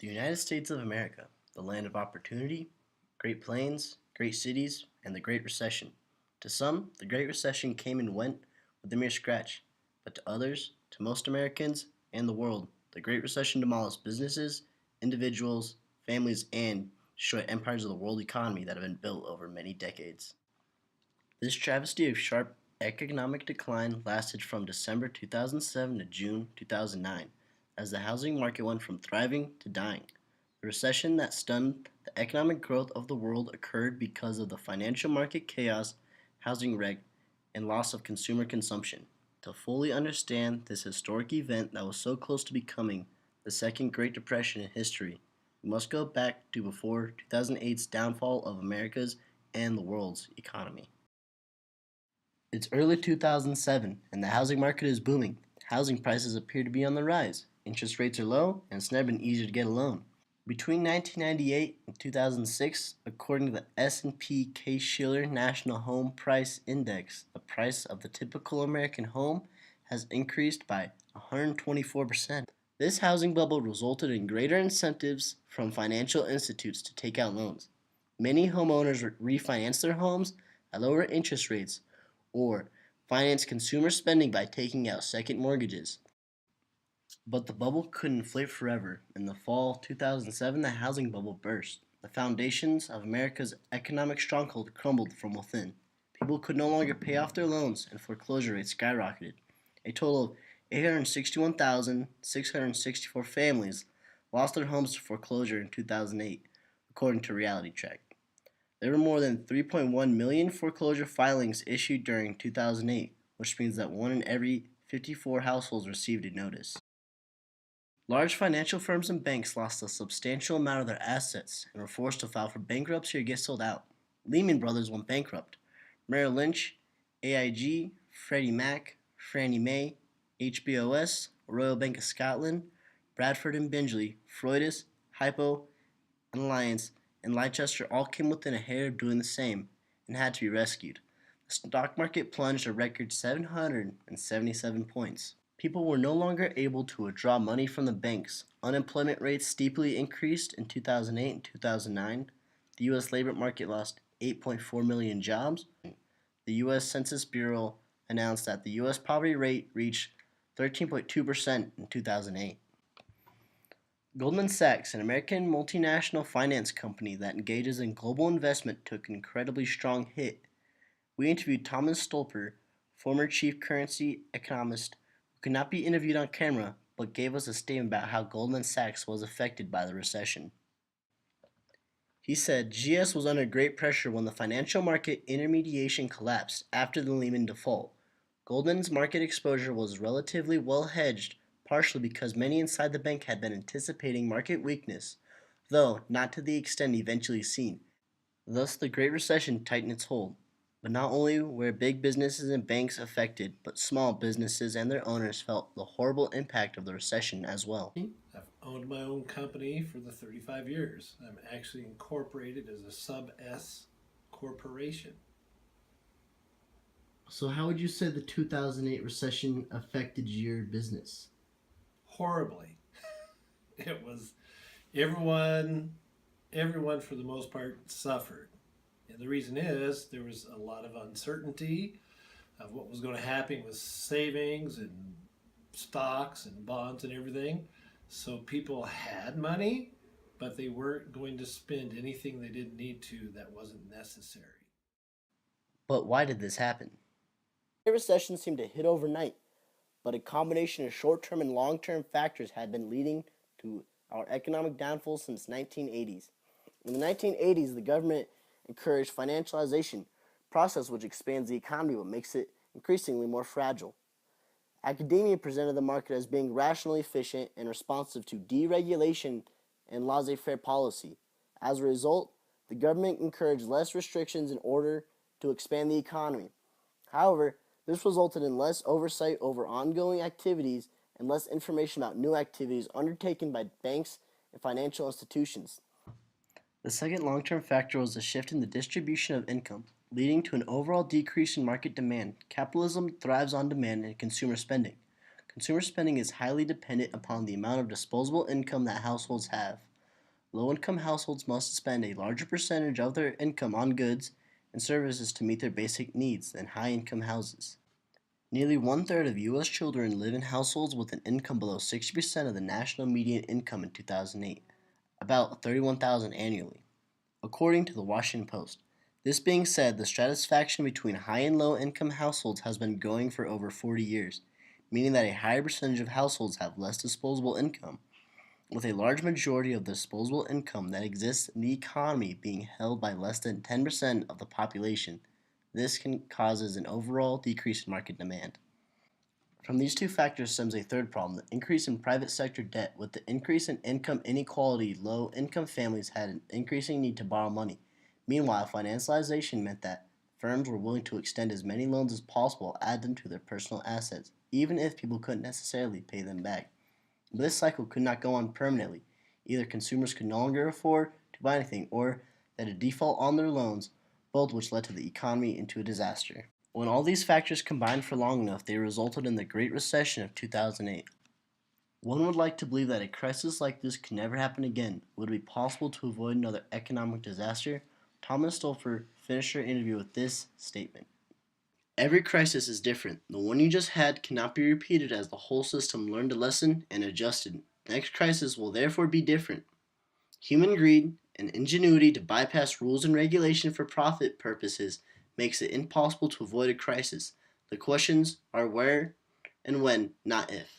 The United States of America, the land of opportunity, great plains, great cities, and the Great Recession. To some, the Great Recession came and went with a mere scratch, but to others, to most Americans and the world, the Great Recession demolished businesses, individuals, families, and destroyed empires of the world economy that have been built over many decades. This travesty of sharp economic decline lasted from December 2007 to June 2009, as the housing market went from thriving to dying. The recession that stunned the economic growth of the world occurred because of the financial market chaos, housing wreck, and loss of consumer consumption. To fully understand this historic event that was so close to becoming the second Great Depression in history, we must go back to before 2008's downfall of America's and the world's economy. It's early 2007, and the housing market is booming. Housing prices appear to be on the rise. Interest rates are low, and it's never been easier to get a loan. Between 1998 and 2006, according to the S&P Case-Shiller National Home Price Index, the price of the typical American home has increased by 124%. This housing bubble resulted in greater incentives from financial institutes to take out loans. Many homeowners refinance their homes at lower interest rates or finance consumer spending by taking out second mortgages. But the bubble could inflate forever. In the fall of 2007, the housing bubble burst. The foundations of America's economic stronghold crumbled from within. People could no longer pay off their loans, and foreclosure rates skyrocketed. A total of 861,664 families lost their homes to foreclosure in 2008, according to Reality Check. There were more than 3.1 million foreclosure filings issued during 2008, which means that 1 in every 54 households received a notice. Large financial firms and banks lost a substantial amount of their assets and were forced to file for bankruptcy or get sold out. Lehman Brothers went bankrupt. Merrill Lynch, AIG, Freddie Mac, Fannie Mae, HBOS, Royal Bank of Scotland, Bradford and Bingley, Freudis, Hypo, and Alliance, and Leicester all came within a hair of doing the same and had to be rescued. The stock market plunged a record 777 points. People were no longer able to withdraw money from the banks. Unemployment rates steeply increased in 2008 and 2009. The U.S. labor market lost 8.4 million jobs. The U.S. Census Bureau announced that the U.S. poverty rate reached 13.2% in 2008. Goldman Sachs, an American multinational finance company that engages in global investment, took an incredibly strong hit. We interviewed Thomas Stolper, former chief currency economist, who could not be interviewed on camera, but gave us a statement about how Goldman Sachs was affected by the recession. He said GS was under great pressure when the financial market intermediation collapsed after the Lehman default. Goldman's market exposure was relatively well hedged, partially because many inside the bank had been anticipating market weakness, though not to the extent eventually seen. Thus, the Great Recession tightened its hold. But not only were big businesses and banks affected, but small businesses and their owners felt the horrible impact of the recession as well. I've owned my own company for the 35 years. I'm actually incorporated as a sub S corporation. So how would you say the 2008 recession affected your business? Horribly. It was everyone for the most part suffered. And the reason is there was a lot of uncertainty of what was going to happen with savings and stocks and bonds and everything. So people had money, but they weren't going to spend anything they didn't need to that wasn't necessary. But why did this happen? The recession seemed to hit overnight, but a combination of short-term and long-term factors had been leading to our economic downfall since 1980s. In the 1980s, the government encouraged financialization, process which expands the economy but makes it increasingly more fragile. Academia presented the market as being rationally efficient and responsive to deregulation and laissez-faire policy. As a result, the government encouraged less restrictions in order to expand the economy. However, this resulted in less oversight over ongoing activities and less information about new activities undertaken by banks and financial institutions. The second long-term factor was a shift in the distribution of income, leading to an overall decrease in market demand. Capitalism thrives on demand and consumer spending. Consumer spending is highly dependent upon the amount of disposable income that households have. Low-income households must spend a larger percentage of their income on goods and services to meet their basic needs than high-income houses. Nearly one-third of U.S. children live in households with an income below 60% of the national median income in 2008, about $31,000 annually, according to the Washington Post. This being said, the stratification between high and low income households has been going for over 40 years, meaning that a higher percentage of households have less disposable income, with a large majority of the disposable income that exists in the economy being held by less than 10% of the population. This causes an overall decrease in market demand. From these two factors stems a third problem, the increase in private sector debt. With the increase in income inequality, low income families had an increasing need to borrow money. Meanwhile, financialization meant that firms were willing to extend as many loans as possible, add them to their personal assets, even if people couldn't necessarily pay them back. But this cycle could not go on permanently. Either consumers could no longer afford to buy anything, or that a default on their loans, both which led to the economy into a disaster. When all these factors combined for long enough, they resulted in the Great Recession of 2008. One would like to believe that a crisis like this could never happen again. Would it be possible to avoid another economic disaster? Thomas Stolfer finished her interview with this statement. Every crisis is different. The one you just had cannot be repeated as the whole system learned a lesson and adjusted. The next crisis will therefore be different. Human greed and ingenuity to bypass rules and regulation for profit purposes makes it impossible to avoid a crisis. The questions are where and when, not if.